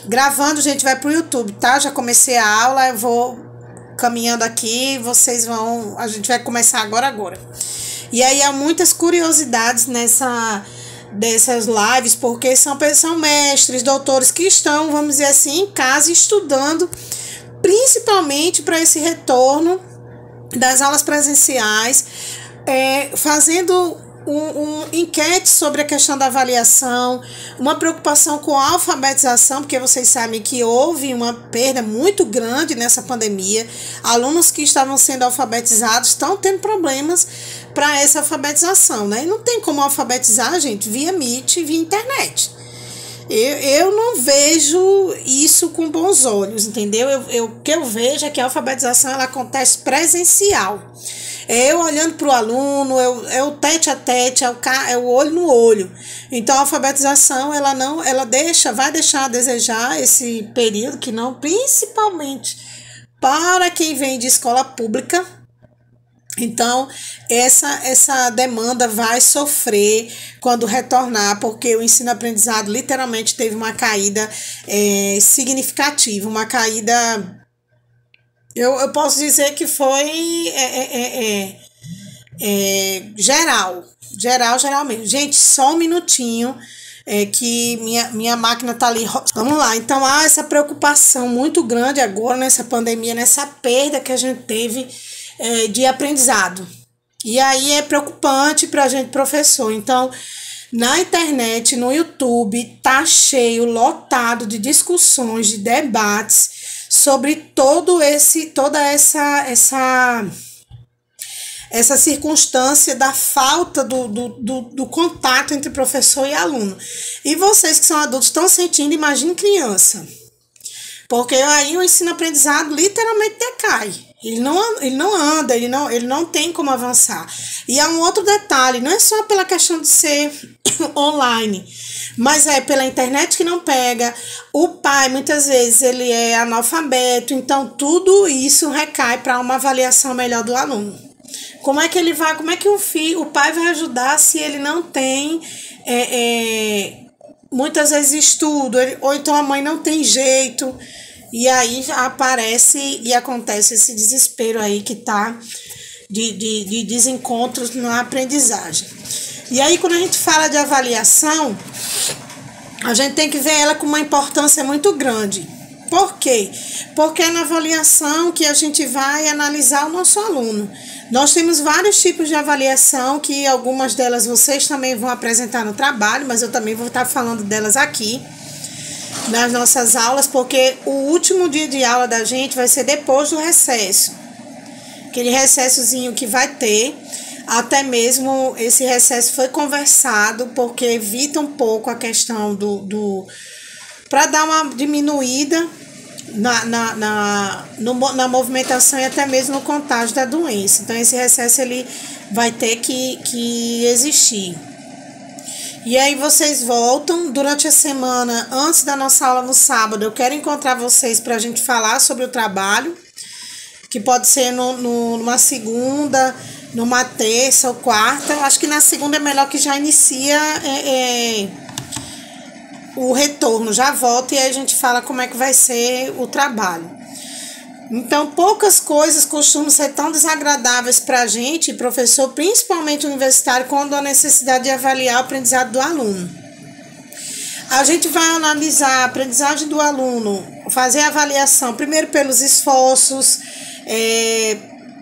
Gravando, gente, vai pro YouTube, tá? Já comecei a aula, eu vou caminhando aqui, a gente vai começar agora. E aí há muitas curiosidades dessas lives, porque são mestres, doutores que estão, vamos dizer assim, em casa estudando, principalmente para esse retorno das aulas presenciais, fazendo enquete sobre a questão da avaliação, uma preocupação com a alfabetização, porque vocês sabem que houve uma perda muito grande nessa pandemia. Alunos que estavam sendo alfabetizados estão tendo problemas para essa alfabetização, né? E não tem como alfabetizar, gente, via Meet, via internet. Eu não vejo isso com bons olhos, entendeu? O que eu vejo é que a alfabetização ela acontece presencial. Eu olhando para o aluno, é o tete a tete, é o olho no olho. Então a alfabetização ela vai deixar a desejar esse período, que não, principalmente para quem vem de escola pública. Então essa demanda vai sofrer quando retornar, porque o ensino-aprendizado literalmente teve uma caída significativa, uma caída. Eu posso dizer que foi geral mesmo. Gente, só um minutinho, que minha máquina tá ali. Vamos lá, então há essa preocupação muito grande agora nessa pandemia, nessa perda que a gente teve de aprendizado. E aí é preocupante pra gente, professor. Então, na internet, no YouTube, tá cheio, lotado de discussões, de debates sobre toda essa circunstância da falta do contato entre professor e aluno. E vocês que são adultos estão sentindo, imagine criança. Porque aí o ensino-aprendizado literalmente decai. Ele não anda, ele não tem como avançar. E há um outro detalhe, não é só pela questão de ser online, mas é pela internet que não pega. O pai, muitas vezes, ele é analfabeto, então tudo isso recai para uma avaliação melhor do aluno. Como é que o pai vai ajudar se ele não tem, muitas vezes, estudo, ou então a mãe não tem jeito, e aí aparece e acontece esse desespero aí que tá de desencontros na aprendizagem. E aí, quando a gente fala de avaliação, a gente tem que ver ela com uma importância muito grande. Por quê? Porque é na avaliação que a gente vai analisar o nosso aluno. Nós temos vários tipos de avaliação, que algumas delas vocês também vão apresentar no trabalho, mas eu também vou estar falando delas aqui nas nossas aulas, porque o último dia de aula da gente vai ser depois do recesso. Aquele recessozinho que vai ter. Até mesmo esse recesso foi conversado, porque evita um pouco a questão para dar uma diminuída na movimentação e até mesmo no contágio da doença. Então esse recesso ele vai ter que existir. E aí vocês voltam durante a semana, antes da nossa aula no sábado. Eu quero encontrar vocês para a gente falar sobre o trabalho, que pode ser numa segunda, numa terça ou quarta. Eu acho que na segunda é melhor, que já inicia o retorno, já volta e aí a gente fala como é que vai ser o trabalho. Então, poucas coisas costumam ser tão desagradáveis para a gente, professor, principalmente universitário, quando a necessidade de avaliar o aprendizado do aluno. A gente vai analisar a aprendizagem do aluno, fazer a avaliação primeiro pelos esforços,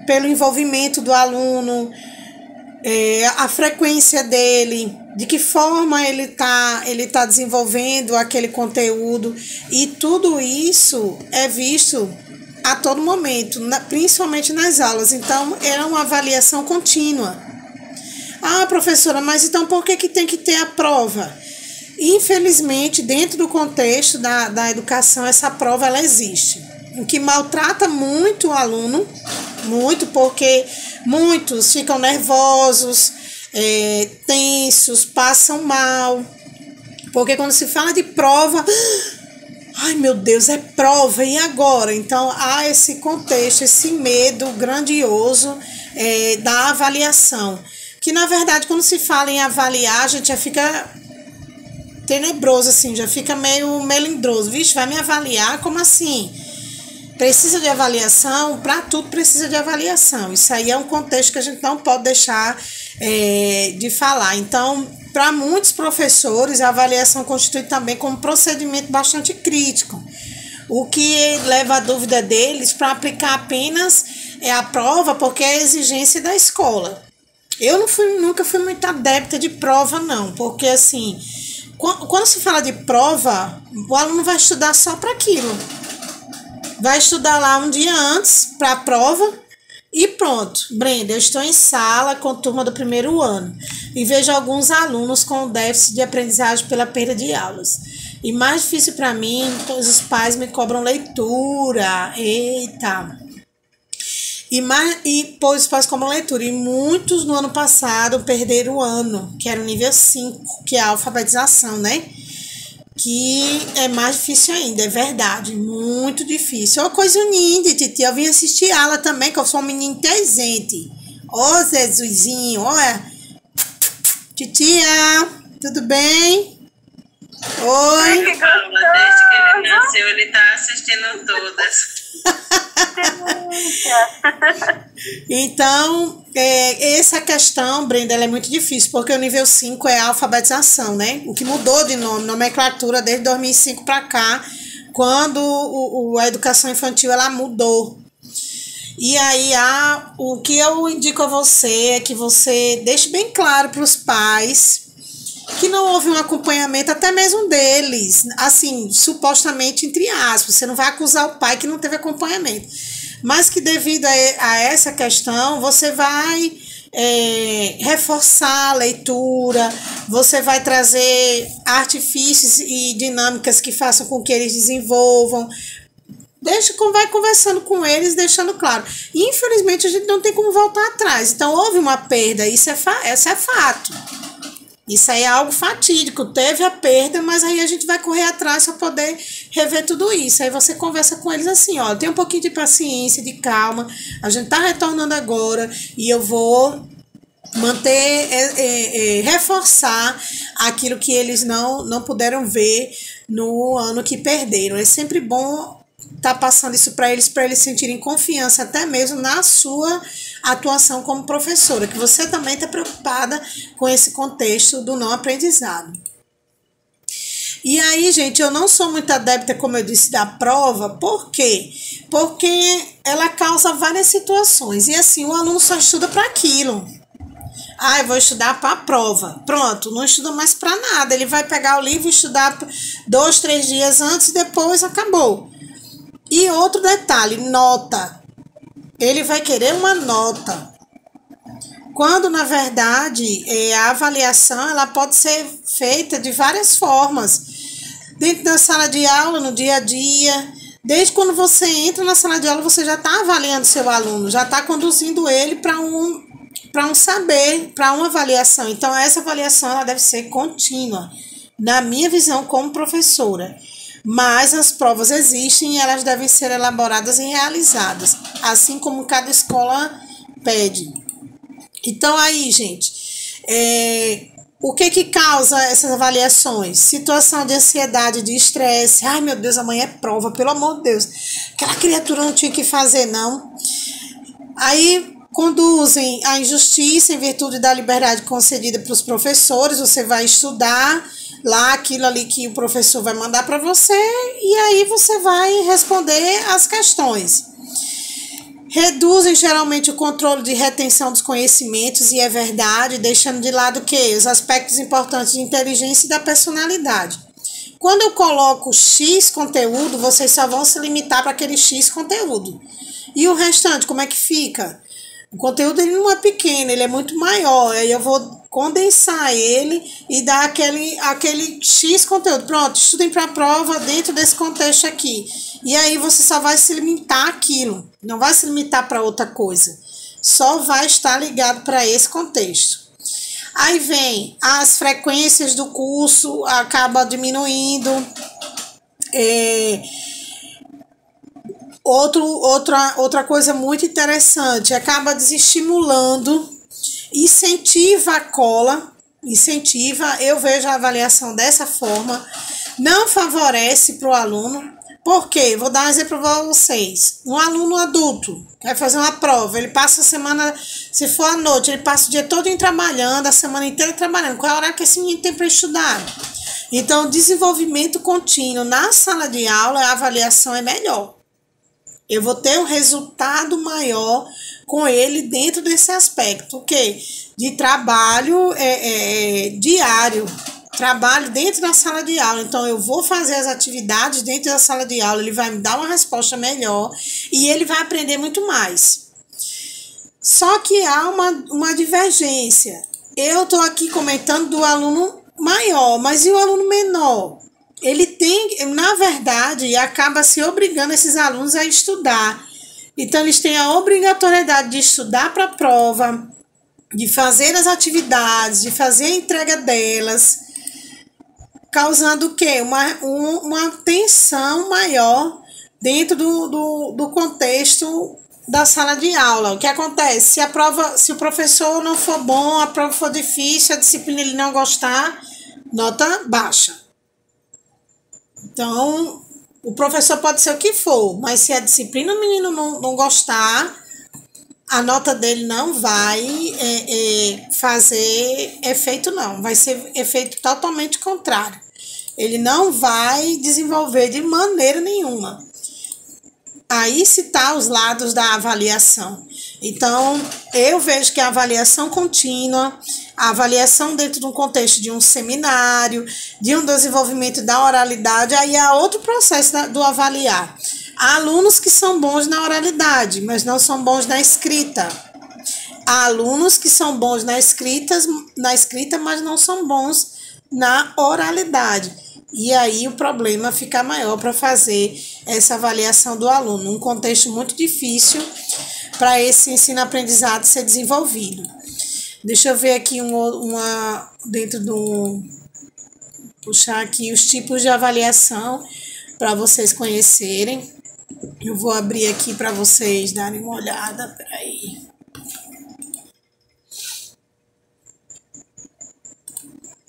pelo envolvimento do aluno, a frequência dele, de que forma ele tá desenvolvendo aquele conteúdo, e tudo isso é visto a todo momento, principalmente nas aulas. Então, é uma avaliação contínua. Ah, professora, mas então por que tem que ter a prova? Infelizmente, dentro do contexto da educação, essa prova ela existe, o que maltrata muito o aluno, muito, porque muitos ficam nervosos, tensos, passam mal, porque quando se fala de prova, ai meu Deus, é prova, e agora? Então há esse contexto, esse medo grandioso da avaliação, que na verdade quando se fala em avaliar, a gente já fica tenebroso, assim, já fica meio melindroso. Vixe, vai me avaliar? Como assim? Precisa de avaliação? Para tudo precisa de avaliação. Isso aí é um contexto que a gente não pode deixar de falar. Então, para muitos professores, a avaliação constitui também como um procedimento bastante crítico, o que leva a dúvida deles para aplicar apenas a prova, porque é a exigência da escola. Eu nunca fui muito adepta de prova, não, porque assim, quando se fala de prova, o aluno vai estudar só para aquilo. Vai estudar lá um dia antes para a prova e pronto. Brenda, eu estou em sala com a turma do primeiro ano e vejo alguns alunos com déficit de aprendizagem pela perda de aulas. E mais difícil para mim, pois os pais me cobram leitura. Eita! Pois os pais cobram leitura. E muitos no ano passado perderam o ano, que era o nível 5, que é a alfabetização, né? Que é mais difícil ainda, é verdade, muito difícil. Ô, coisa linda, titia, eu vim assistir aula também, que eu sou um menino inteligente. Ô, Zezuzinho, olha. Titia, tudo bem? Oi. Desde que ele nasceu, ele tá assistindo todas. Então, essa questão, Brenda, ela é muito difícil, porque o nível 5 é a alfabetização, né? O que mudou de nome, nomenclatura, desde 2005 para cá, quando a educação infantil ela mudou. E aí, o que eu indico a você é que você deixe bem claro para os pais que não houve um acompanhamento até mesmo deles, assim, supostamente entre aspas, você não vai acusar o pai que não teve acompanhamento, mas que devido a essa questão, você vai reforçar a leitura, você vai trazer artifícios e dinâmicas que façam com que eles desenvolvam, vai conversando com eles, deixando claro. E, infelizmente, a gente não tem como voltar atrás, então houve uma perda, isso é fato. Isso aí é algo fatídico, teve a perda, mas aí a gente vai correr atrás para poder rever tudo isso. Aí você conversa com eles assim, ó, tem um pouquinho de paciência, de calma, a gente tá retornando agora e eu vou manter, reforçar aquilo que eles não puderam ver no ano que perderam. É sempre bom tá passando isso para eles sentirem confiança até mesmo na sua atuação como professora, que você também está preocupada com esse contexto do não aprendizado. E aí, gente, eu não sou muito adepta, como eu disse, da prova. Por quê? Porque ela causa várias situações. E assim, o aluno só estuda para aquilo. Eu vou estudar para a prova. Pronto, não estuda mais para nada. Ele vai pegar o livro e estudar 2, 3 dias antes e depois acabou. E outro detalhe, nota. Ele vai querer uma nota. Quando, na verdade, a avaliação ela pode ser feita de várias formas. Dentro da sala de aula, no dia a dia. Desde quando você entra na sala de aula, você já está avaliando seu aluno, já está conduzindo ele para um saber, para uma avaliação. Então, essa avaliação ela deve ser contínua, na minha visão como professora. Mas as provas existem e elas devem ser elaboradas e realizadas, assim como cada escola pede. Então aí, gente, o que causa essas avaliações? Situação de ansiedade, de estresse. Ai, meu Deus, amanhã é prova, pelo amor de Deus. Aquela criatura não tinha que fazer, não. Aí conduzem à injustiça em virtude da liberdade concedida para os professores. Você vai estudar lá aquilo ali que o professor vai mandar para você e aí você vai responder as questões. Reduzem geralmente o controle de retenção dos conhecimentos, e é verdade, deixando de lado o quê? Os aspectos importantes de inteligência e da personalidade. Quando eu coloco X conteúdo, vocês só vão se limitar para aquele X conteúdo. E o restante, como é que fica? O conteúdo ele não é pequeno, ele é muito maior. Aí eu vou condensar ele e dar aquele X conteúdo. Pronto, estudem para a prova dentro desse contexto aqui. E aí você só vai se limitar àquilo, não vai se limitar para outra coisa. Só vai estar ligado para esse contexto. Aí vem as frequências do curso, acaba diminuindo. Outra coisa muito interessante, acaba desestimulando, incentiva a cola. incentiva, eu vejo a avaliação dessa forma, não favorece para o aluno. Por quê? Vou dar um exemplo para vocês. Um aluno adulto vai fazer uma prova, ele passa a semana, se for à noite, ele passa o dia todo trabalhando, a semana inteira trabalhando. Qual é o horário que esse menino tem para estudar? Então, desenvolvimento contínuo na sala de aula, a avaliação é melhor. Eu vou ter um resultado maior com ele dentro desse aspecto, o quê? De trabalho diário. Trabalho dentro da sala de aula, então eu vou fazer as atividades dentro da sala de aula, ele vai me dar uma resposta melhor e ele vai aprender muito mais. Só que há uma divergência. Eu estou aqui comentando do aluno maior, mas e o aluno menor? Ele tem, na verdade, acaba se obrigando esses alunos a estudar. Então, eles têm a obrigatoriedade de estudar para a prova, de fazer as atividades, de fazer a entrega delas, causando o quê? Uma tensão maior dentro do contexto da sala de aula. O que acontece? Se o professor não for bom, a prova for difícil, a disciplina ele não gostar, nota baixa. Então, o professor pode ser o que for, mas se a disciplina o menino não gostar, a nota dele não vai fazer efeito, não. Vai ser efeito totalmente contrário. Ele não vai desenvolver de maneira nenhuma. Aí se tá os lados da avaliação. Então, eu vejo que a avaliação contínua, a avaliação dentro de um contexto de um seminário, de um desenvolvimento da oralidade, aí há outro processo do avaliar. Há alunos que são bons na oralidade, mas não são bons na escrita. Há alunos que são bons na escrita, mas não são bons na oralidade. E aí o problema fica maior para fazer essa avaliação do aluno. Um contexto muito difícil para esse ensino-aprendizado ser desenvolvido. Deixa eu ver aqui puxar aqui os tipos de avaliação para vocês conhecerem. Eu vou abrir aqui para vocês darem uma olhada. Peraí.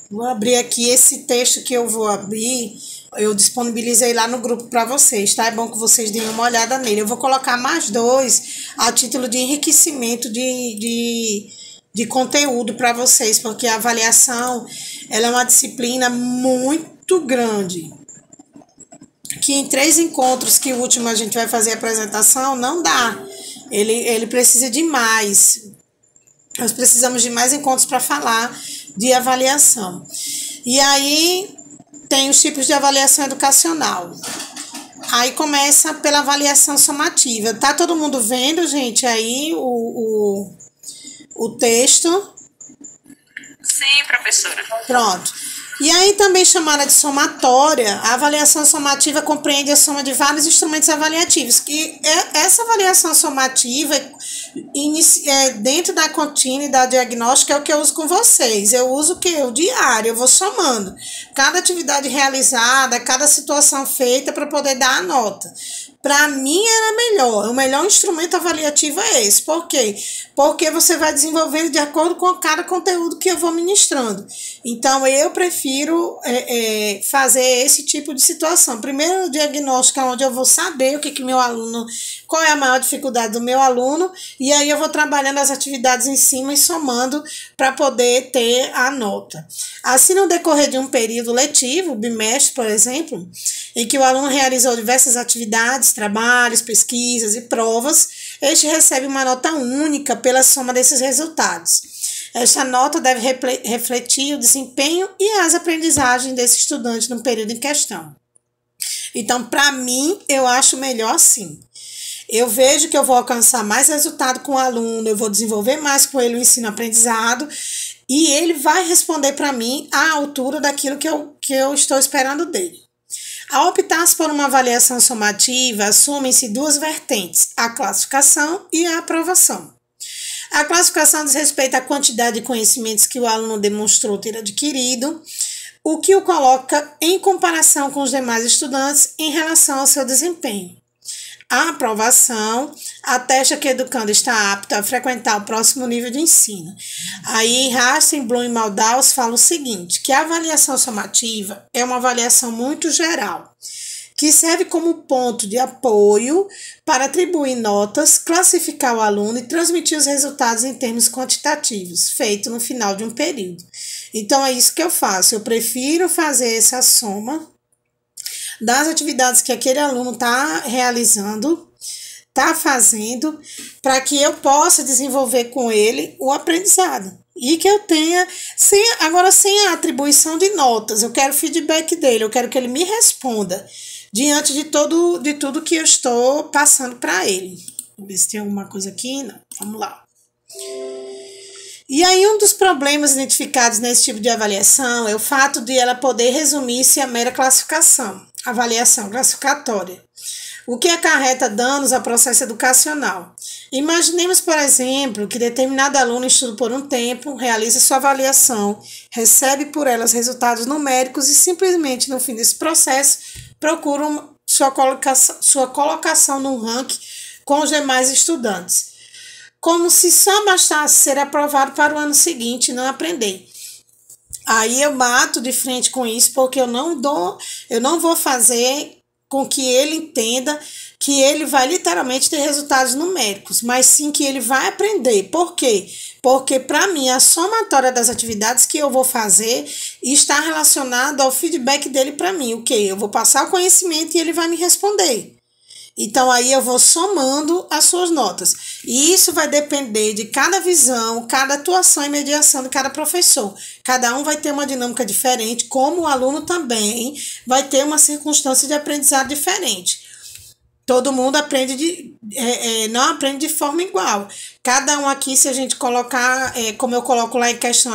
Vou abrir aqui esse texto que eu vou abrir. Eu disponibilizei lá no grupo para vocês, tá? É bom que vocês deem uma olhada nele. Eu vou colocar mais 2 a título de enriquecimento de conteúdo para vocês, porque a avaliação ela é uma disciplina muito grande. Que em 3 encontros, que o último a gente vai fazer a apresentação, não dá. Ele precisa de mais. Nós precisamos de mais encontros para falar de avaliação. E aí tem os tipos de avaliação educacional. Aí começa pela avaliação somativa. Tá todo mundo vendo, gente, aí o texto? Sim, professora. Pronto. E aí, também chamada de somatória, a avaliação somativa compreende a soma de vários instrumentos avaliativos, que essa avaliação somativa, dentro da contínua e da diagnóstica, é o que eu uso com vocês. Eu uso o que? O diário, eu vou somando. Cada atividade realizada, cada situação feita para poder dar a nota. Para mim era melhor, o melhor instrumento avaliativo é esse. Por quê? Porque você vai desenvolvendo de acordo com cada conteúdo que eu vou ministrando. Então, eu prefiro fazer esse tipo de situação. Primeiro, o diagnóstico, onde eu vou saber o que meu aluno, qual é a maior dificuldade do meu aluno, e aí eu vou trabalhando as atividades em cima e somando para poder ter a nota. Assim, no decorrer de um período letivo, bimestre, por exemplo, em que o aluno realizou diversas atividades, trabalhos, pesquisas e provas, este recebe uma nota única pela soma desses resultados. Esta nota deve refletir o desempenho e as aprendizagens desse estudante no período em questão. Então, para mim, eu acho melhor assim. Eu vejo que eu vou alcançar mais resultado com o aluno, eu vou desenvolver mais com ele o ensino-aprendizado e ele vai responder para mim à altura daquilo que eu estou esperando dele. Ao optar-se por uma avaliação somativa, assumem-se 2 vertentes, a classificação e a aprovação. A classificação diz respeito à quantidade de conhecimentos que o aluno demonstrou ter adquirido, o que o coloca em comparação com os demais estudantes em relação ao seu desempenho. A aprovação atesta que o educando está apto a frequentar o próximo nível de ensino. Aí, Rasten, Bloom e Maldaus falam o seguinte, que a avaliação somativa é uma avaliação muito geral, que serve como ponto de apoio para atribuir notas, classificar o aluno e transmitir os resultados em termos quantitativos, feito no final de um período. Então, é isso que eu faço. Eu prefiro fazer essa soma das atividades que aquele aluno está realizando, está fazendo, para que eu possa desenvolver com ele o aprendizado. E que eu tenha, agora sem a atribuição de notas, eu quero feedback dele, eu quero que ele me responda diante de tudo que eu estou passando para ele. Vamos ver se tem alguma coisa aqui. Não, vamos lá. E aí, um dos problemas identificados nesse tipo de avaliação é o fato de ela poder resumir-se a mera classificação, avaliação classificatória, o que acarreta danos ao processo educacional. Imaginemos, por exemplo, que determinado aluno estuda por um tempo, realiza sua avaliação, recebe por ela os resultados numéricos e simplesmente, no fim desse processo, procura sua colocação no ranking com os demais estudantes, como se só bastasse ser aprovado para o ano seguinte e não aprender. Aí eu bato de frente com isso, porque eu não vou fazer com que ele entenda que ele vai literalmente ter resultados numéricos, mas sim que ele vai aprender. Por quê? Porque para mim a somatória das atividades que eu vou fazer está relacionada ao feedback dele para mim. O quê? Eu vou passar o conhecimento e ele vai me responder. Então, aí eu vou somando as suas notas. E isso vai depender de cada visão, cada atuação e mediação de cada professor. Cada um vai ter uma dinâmica diferente, como o aluno também vai ter uma circunstância de aprendizado diferente. Todo mundo aprende não aprende de forma igual. Cada um aqui, se a gente colocar, como eu coloco lá em questão,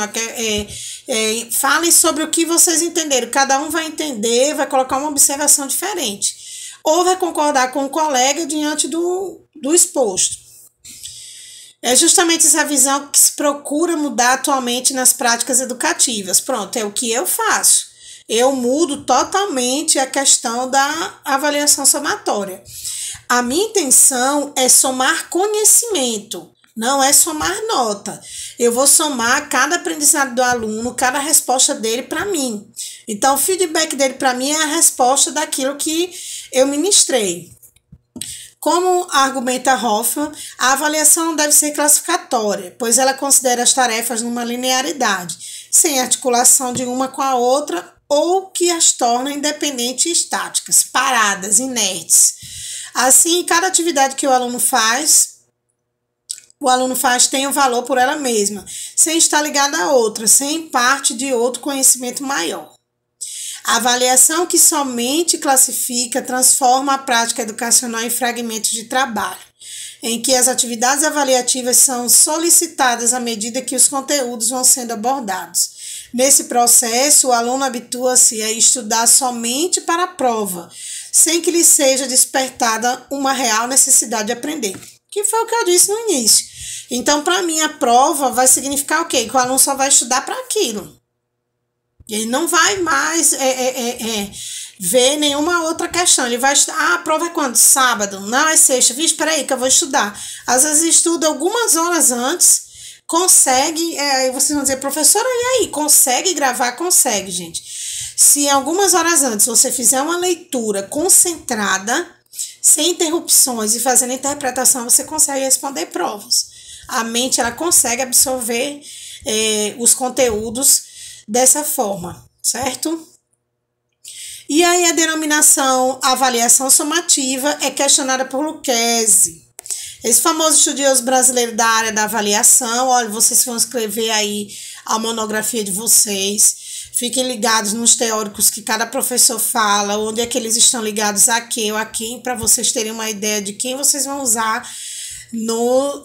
falem sobre o que vocês entenderam. Cada um vai entender, vai colocar uma observação diferente. Ou vai concordar com o colega diante do exposto. É justamente essa visão que se procura mudar atualmente nas práticas educativas. Pronto, é o que eu faço. Eu mudo totalmente a questão da avaliação somatória. A minha intenção é somar conhecimento, não é somar nota. Eu vou somar cada aprendizado do aluno, cada resposta dele para mim. Então, o feedback dele para mim é a resposta daquilo que eu ministrei. Como argumenta Hoffman, a avaliação não deve ser classificatória, pois ela considera as tarefas numa linearidade, sem articulação de uma com a outra, ou que as torna independentes e estáticas, paradas, inertes. Assim, cada atividade que o aluno faz tem um valor por ela mesma, sem estar ligada a outra, sem parte de outro conhecimento maior. A avaliação que somente classifica transforma a prática educacional em fragmentos de trabalho, em que as atividades avaliativas são solicitadas à medida que os conteúdos vão sendo abordados. Nesse processo, o aluno habitua-se a estudar somente para a prova, sem que lhe seja despertada uma real necessidade de aprender, que foi o que eu disse no início. Então, para mim, a prova vai significar o quê? Que o aluno só vai estudar para aquilo. Ele não vai mais ver nenhuma outra questão. Ele vai estudar. A prova é quando? Sábado. Não, é sexta. Vixe, espera aí que eu vou estudar. Às vezes estuda algumas horas antes, consegue. Aí vocês vão dizer, professora, e aí? Consegue gravar? Consegue, gente. Se algumas horas antes você fizer uma leitura concentrada, sem interrupções e fazendo interpretação, você consegue responder provas. A mente, ela consegue absorver os conteúdos dessa forma, certo? E aí a denominação avaliação somativa é questionada por Lucchesi. Esse famoso estudioso brasileiro da área da avaliação. Olha, vocês vão escrever aí a monografia de vocês. Fiquem ligados nos teóricos que cada professor fala, onde é que eles estão ligados a quem ou a quem, para vocês terem uma ideia de quem vocês vão usar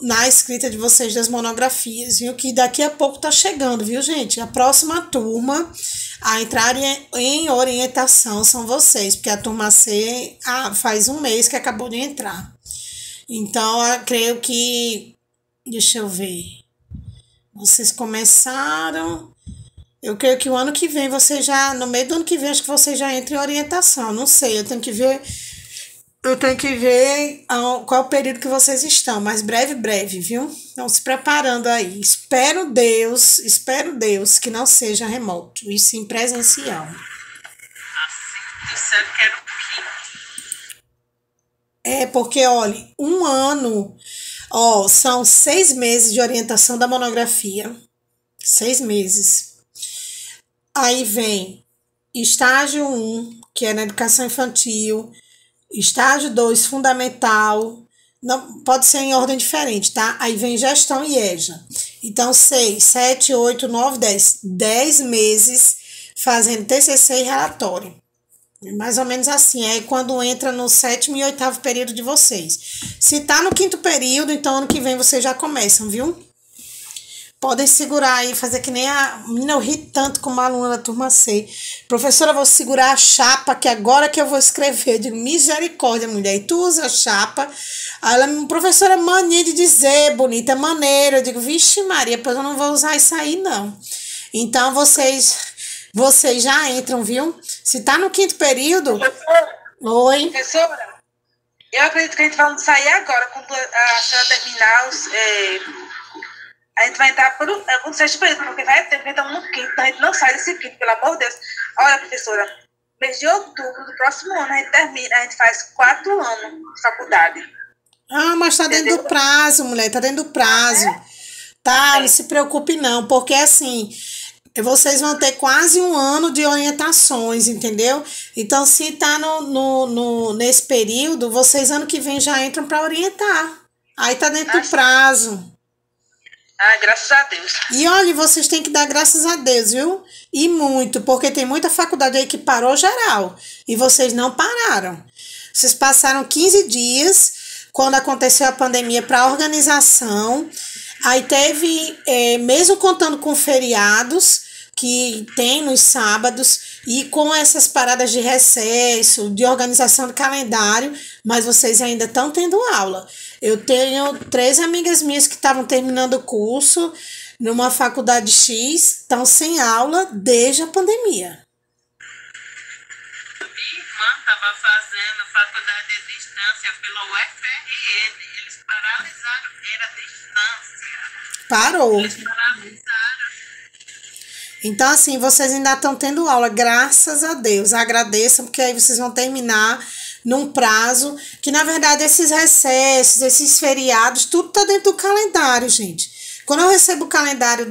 na escrita de vocês das monografias, viu? Que daqui a pouco tá chegando, viu, gente? A próxima turma a entrar em orientação são vocês, porque a turma C faz um mês que acabou de entrar. Então, eu creio que... Deixa eu ver. Vocês começaram... Eu creio que o ano que vem, no meio do ano que vem, acho que vocês já entram em orientação. Não sei, eu tenho que ver Eu tenho que ver qual é o período que vocês estão, mas breve, breve, viu? Estão se preparando aí. Espero Deus que não seja remoto, e sim presencial. Assim, disseram que era o quinto. É porque, olha, um ano, ó, são 6 meses de orientação da monografia. 6 meses. Aí vem estágio um, que é na educação infantil. Estágio 2 fundamental. Não, pode ser em ordem diferente, tá? Aí vem gestão e EJA. Então, 6, 7, 8, 9, 10. 10 meses fazendo TCC e relatório. É mais ou menos assim. É quando entra no sétimo e oitavo período de vocês. Se tá no quinto período, então ano que vem vocês já começam, viu? Podem segurar aí, fazer que nem a menina, eu ri tanto com uma aluna da turma C. Professora, eu vou segurar a chapa, que agora que eu vou escrever. Eu digo, misericórdia, mulher. E tu usa a chapa. Aí ela, professora, mania de dizer, bonita, maneira. Eu digo, vixe Maria, pois eu não vou usar isso aí, não. Então, vocês já entram, viu? Se tá no quinto período... Professora, Oi? professora, eu acredito que a gente vai sair agora, quando a senhora terminar a gente vai entrar no sexto período, porque vai ter que entrar no quinto, a gente não sai desse quinto, pelo amor de Deus. Olha, professora, mês de outubro do próximo ano a gente termina, a gente faz 4 anos de faculdade. Ah, mas tá dentro do prazo, mulher, tá dentro do prazo. Tá, não se preocupe não, porque assim, vocês vão ter quase um ano de orientações, entendeu? Então, se tá nesse período, vocês ano que vem já entram para orientar. Aí tá dentro do prazo. Ah, graças a Deus. E olha, vocês têm que dar graças a Deus, viu? E muito, porque tem muita faculdade aí que parou geral. E vocês não pararam. Vocês passaram 15 dias, quando aconteceu a pandemia, para organização. Aí teve, mesmo contando com feriados, que tem nos sábados, e com essas paradas de recesso, de organização do calendário, mas vocês ainda estão tendo aula. Eu tenho 3 amigas minhas que estavam terminando o curso numa faculdade X, estão sem aula desde a pandemia. Minha irmã estava fazendo faculdade de distância pela UFRN. Eles paralisaram, era distância. Parou. Eles paralisaram. Então, assim, vocês ainda estão tendo aula, graças a Deus. Agradeçam, porque aí vocês vão terminar num prazo que, na verdade, esses recessos, esses feriados, tudo tá dentro do calendário, gente. Quando eu recebo o calendário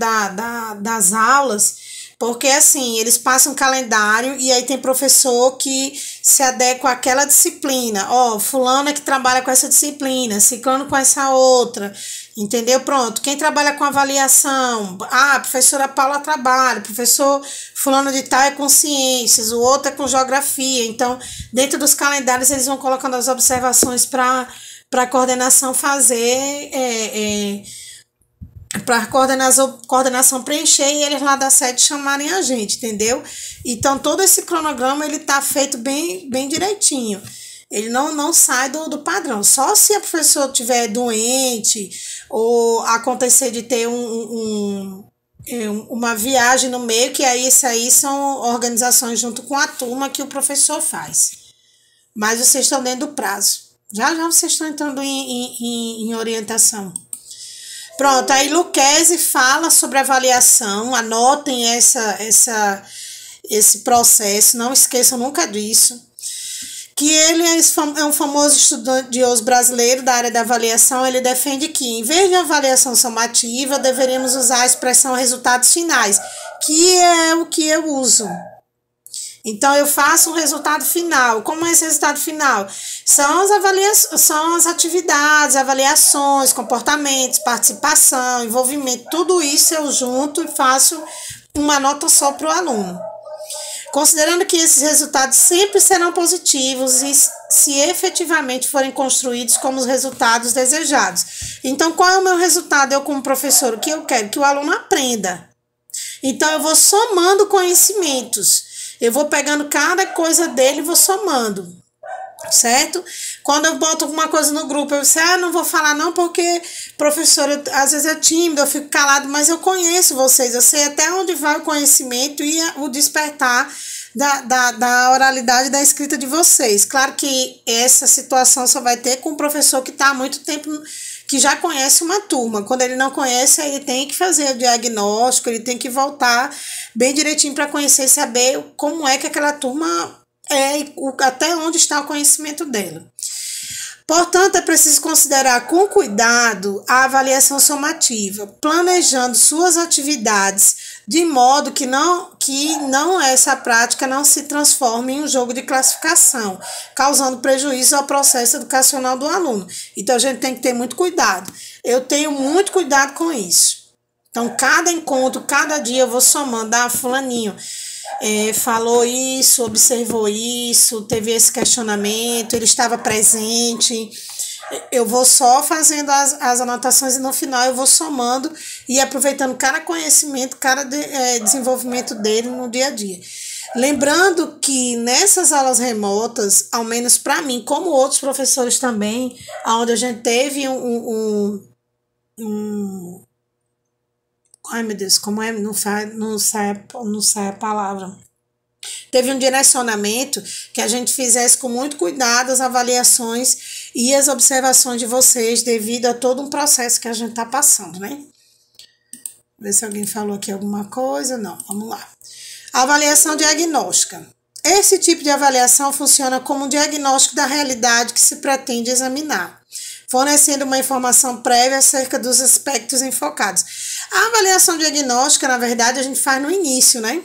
das aulas, porque, assim, eles passam calendário e aí tem professor que se adequa àquela disciplina. Ó, fulano é que trabalha com essa disciplina, ciclano com essa outra, entendeu? Pronto. Quem trabalha com avaliação? Ah, a professora Paula trabalha, professor fulano de tal é com ciências, o outro é com geografia. Então, dentro dos calendários, eles vão colocando as observações para a coordenação fazer... para a coordenação preencher e eles lá da sede chamarem a gente, entendeu? Então, todo esse cronograma, ele tá feito bem, bem direitinho. Ele não sai do padrão. Só se a professora estiver doente ou acontecer de ter uma viagem no meio, que aí isso aí são organizações junto com a turma que o professor faz. Mas vocês estão dentro do prazo. Já vocês estão entrando em orientação. Pronto, aí Luquezzi fala sobre avaliação, anotem esse processo, não esqueçam nunca disso. Que ele é um famoso estudioso brasileiro da área da avaliação, ele defende que, em vez de avaliação somativa, deveríamos usar a expressão resultados finais, que é o que eu uso. Então, eu faço um resultado final. Como é esse resultado final? São as atividades, avaliações, comportamentos, participação, envolvimento, tudo isso eu junto e faço uma nota só para o aluno. Considerando que esses resultados sempre serão positivos e se efetivamente forem construídos como os resultados desejados. Então, qual é o meu resultado? Eu, como professor, o que eu quero? Que o aluno aprenda. Então, eu vou somando conhecimentos. Eu vou pegando cada coisa dele e vou somando, certo? Quando eu boto alguma coisa no grupo, eu sei, não vou falar não porque, professor, às vezes eu tímido, eu fico calado, mas eu conheço vocês, eu sei até onde vai o conhecimento e o despertar da oralidade da escrita de vocês. Claro que essa situação só vai ter com o professor que está há muito tempo, que já conhece uma turma. Quando ele não conhece, ele tem que fazer o diagnóstico, ele tem que voltar bem direitinho para conhecer e saber como é que aquela turma é e até onde está o conhecimento dela. Portanto, é preciso considerar com cuidado a avaliação somativa, planejando suas atividades de modo que essa prática não se transforme em um jogo de classificação, causando prejuízo ao processo educacional do aluno. Então, a gente tem que ter muito cuidado. Eu tenho muito cuidado com isso. Então, cada encontro, cada dia eu vou somando, fulaninho falou isso, observou isso, teve esse questionamento, ele estava presente. Eu vou só fazendo as anotações e no final eu vou somando e aproveitando cada conhecimento, cada desenvolvimento dele no dia a dia. Lembrando que nessas aulas remotas, ao menos para mim, como outros professores também, onde a gente teve ai meu Deus, como é? Não sai a palavra. Teve um direcionamento que a gente fizesse com muito cuidado as avaliações e as observações de vocês devido a todo um processo que a gente está passando, né? Ver se alguém falou aqui alguma coisa. Não, vamos lá. Avaliação diagnóstica. Esse tipo de avaliação funciona como um diagnóstico da realidade que se pretende examinar, fornecendo uma informação prévia acerca dos aspectos enfocados. A avaliação diagnóstica, na verdade, a gente faz no início, né?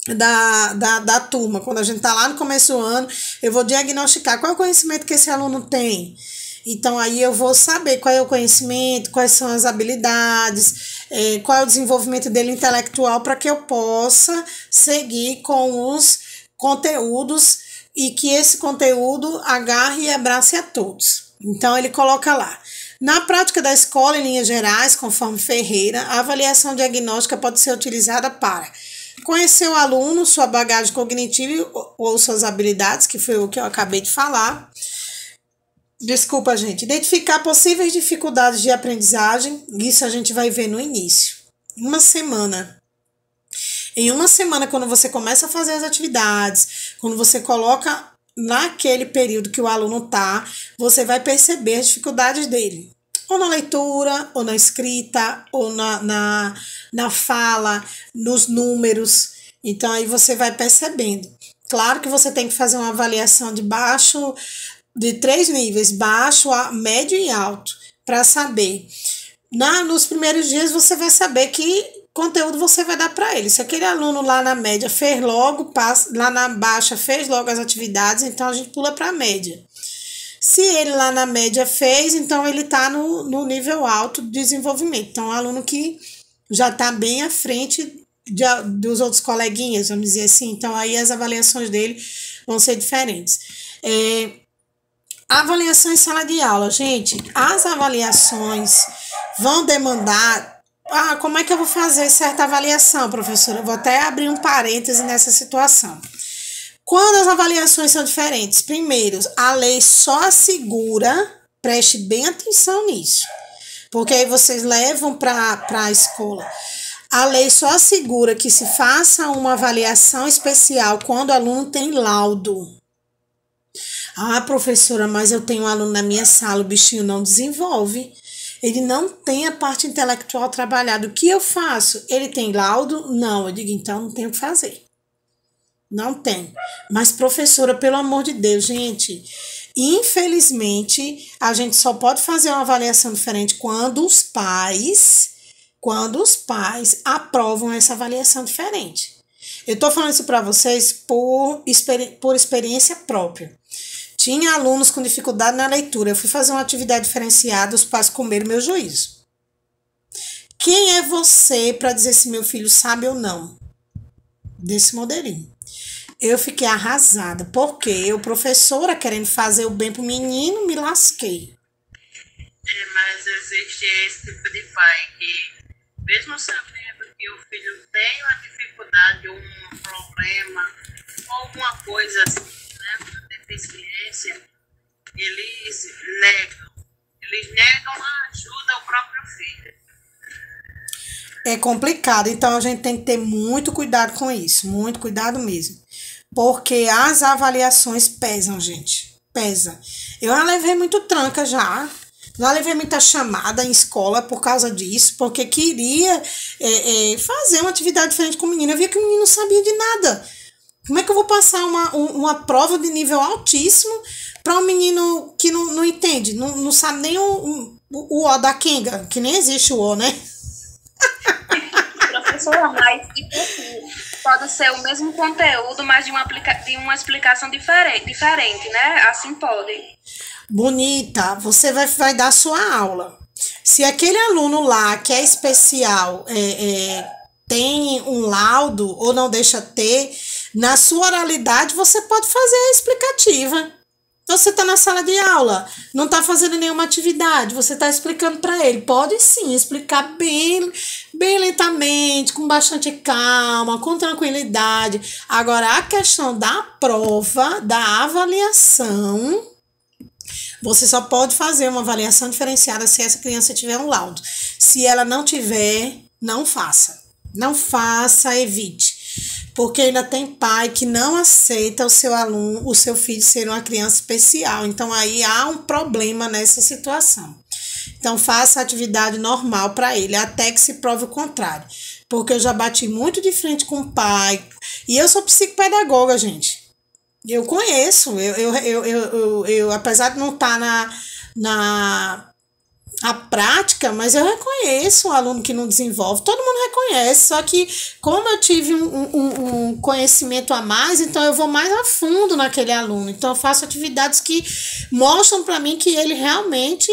Da turma, quando a gente está lá no começo do ano, eu vou diagnosticar qual é o conhecimento que esse aluno tem. Então, aí eu vou saber qual é o conhecimento, quais são as habilidades, qual é o desenvolvimento dele intelectual, para que eu possa seguir com os conteúdos e que esse conteúdo agarre e abrace a todos. Então, ele coloca lá. Na prática da escola, em linhas gerais, conforme Ferreira, a avaliação diagnóstica pode ser utilizada para conhecer o aluno, sua bagagem cognitiva ou suas habilidades, que foi o que eu acabei de falar. Desculpa, gente. Identificar possíveis dificuldades de aprendizagem, isso a gente vai ver no início. Em uma semana, quando você começa a fazer as atividades, quando você coloca naquele período que o aluno está, você vai perceber as dificuldades dele. Ou na leitura, ou na escrita, ou na fala, nos números. Então, aí você vai percebendo. Claro que você tem que fazer uma avaliação de 3 níveis, baixo, médio e alto, para saber. Nos primeiros dias, você vai saber que conteúdo você vai dar para ele. Se aquele aluno lá na média fez logo, lá na baixa fez logo as atividades, então a gente pula para a média. Se ele lá na média fez, então ele está no nível alto de desenvolvimento. Então, é um aluno que já está bem à frente dos outros coleguinhas, vamos dizer assim. Então, aí as avaliações dele vão ser diferentes. Avaliação em sala de aula. Gente, as avaliações vão demandar... como é que eu vou fazer certa avaliação, professora? Eu vou até abrir um parêntese nessa situação. Quando as avaliações são diferentes, primeiro, a lei só assegura, preste bem atenção nisso, porque aí vocês levam para a escola. A lei só assegura que se faça uma avaliação especial quando o aluno tem laudo. Professora, mas eu tenho um aluno na minha sala, o bichinho não desenvolve. Ele não tem a parte intelectual trabalhada. O que eu faço? Ele tem laudo? Não. Eu digo, então não tem o que fazer. Não tem. Mas, professora, pelo amor de Deus, gente, infelizmente, a gente só pode fazer uma avaliação diferente quando os pais aprovam essa avaliação diferente. Eu estou falando isso para vocês por experiência própria. Tinha alunos com dificuldade na leitura. Eu fui fazer uma atividade diferenciada, os pais comeram meu juízo. Quem é você para dizer se meu filho sabe ou não? Desse modelinho. Eu fiquei arrasada, porque eu, professora, querendo fazer o bem pro menino, me lasquei. Mas existe esse tipo de pai que, mesmo sabendo que o filho tem uma dificuldade, um problema, alguma coisa assim, né, uma deficiência, eles negam a ajuda ao próprio filho. É complicado, então a gente tem que ter muito cuidado com isso, muito cuidado mesmo. Porque as avaliações pesam, gente. Pesa. Eu já levei muito tranca já. Já levei muita chamada em escola por causa disso, porque queria fazer uma atividade diferente com o menino. Eu via que o menino não sabia de nada. Como é que eu vou passar uma prova de nível altíssimo para um menino que não entende, não sabe nem o O da Kenga, que nem existe o O, né? Professora, mas tipo assim, pode ser o mesmo conteúdo, mas de uma explicação diferente, né? Assim pode. Bonita, você vai dar sua aula. Se aquele aluno lá que é especial tem um laudo ou não deixa ter, na sua oralidade você pode fazer a explicativa. Você está na sala de aula, não está fazendo nenhuma atividade, você está explicando para ele. Pode sim explicar bem, bem lentamente, com bastante calma, com tranquilidade. Agora, a questão da prova, da avaliação, você só pode fazer uma avaliação diferenciada se essa criança tiver um laudo. Se ela não tiver, não faça. Não faça, evite. Porque ainda tem pai que não aceita o seu filho ser uma criança especial. Então, aí há um problema nessa situação. Então, faça a atividade normal para ele, até que se prove o contrário. Porque eu já bati muito de frente com o pai. E eu sou psicopedagoga, gente. Eu conheço. Eu apesar de não estar na prática, mas eu reconheço o aluno que não desenvolve, todo mundo reconhece, só que como eu tive um conhecimento a mais, então eu vou mais a fundo naquele aluno, então eu faço atividades que mostram para mim que ele realmente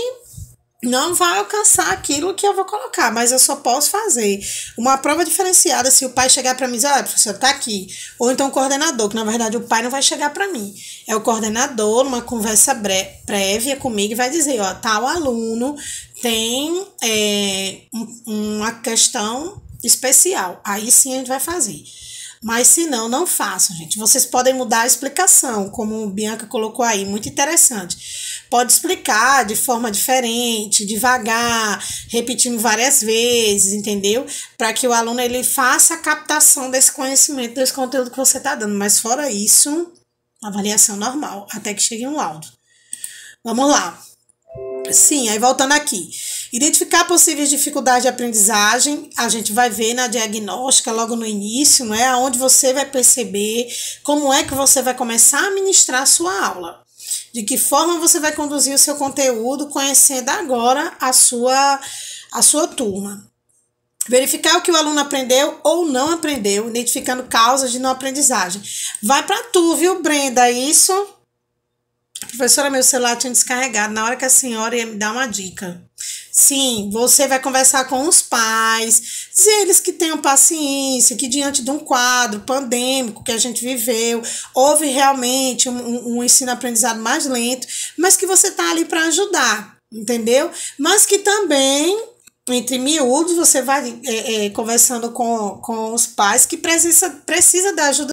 não vai alcançar aquilo que eu vou colocar, mas eu só posso fazer uma prova diferenciada se o pai chegar para mim e dizer, olha, professor, tá aqui. Ou então o coordenador, que na verdade o pai não vai chegar para mim. É o coordenador, numa conversa prévia comigo, e vai dizer, ó, tal aluno tem uma questão especial. Aí sim a gente vai fazer. Mas se não, não façam, gente. Vocês podem mudar a explicação, como a Bianca colocou aí, muito interessante. Pode explicar de forma diferente, devagar, repetindo várias vezes, entendeu? Para que o aluno ele faça a captação desse conhecimento, desse conteúdo que você está dando. Mas fora isso, avaliação normal, até que chegue um laudo. Vamos lá. Sim, aí voltando aqui. Identificar possíveis dificuldades de aprendizagem, a gente vai ver na diagnóstica logo no início, não é? Onde você vai perceber como é que você vai começar a ministrar a sua aula. De que forma você vai conduzir o seu conteúdo, conhecendo agora a sua turma. Verificar o que o aluno aprendeu ou não aprendeu, identificando causas de não aprendizagem. Vai para tu, viu, Brenda? Isso. Professora, meu celular tinha descarregado na hora que a senhora ia me dar uma dica. Sim, você vai conversar com os pais, dizer eles que tenham paciência, que diante de um quadro pandêmico que a gente viveu, houve realmente um ensino-aprendizado mais lento, mas que você está ali para ajudar, entendeu? Mas que também, entre miúdos, você vai conversando com os pais que precisa da ajuda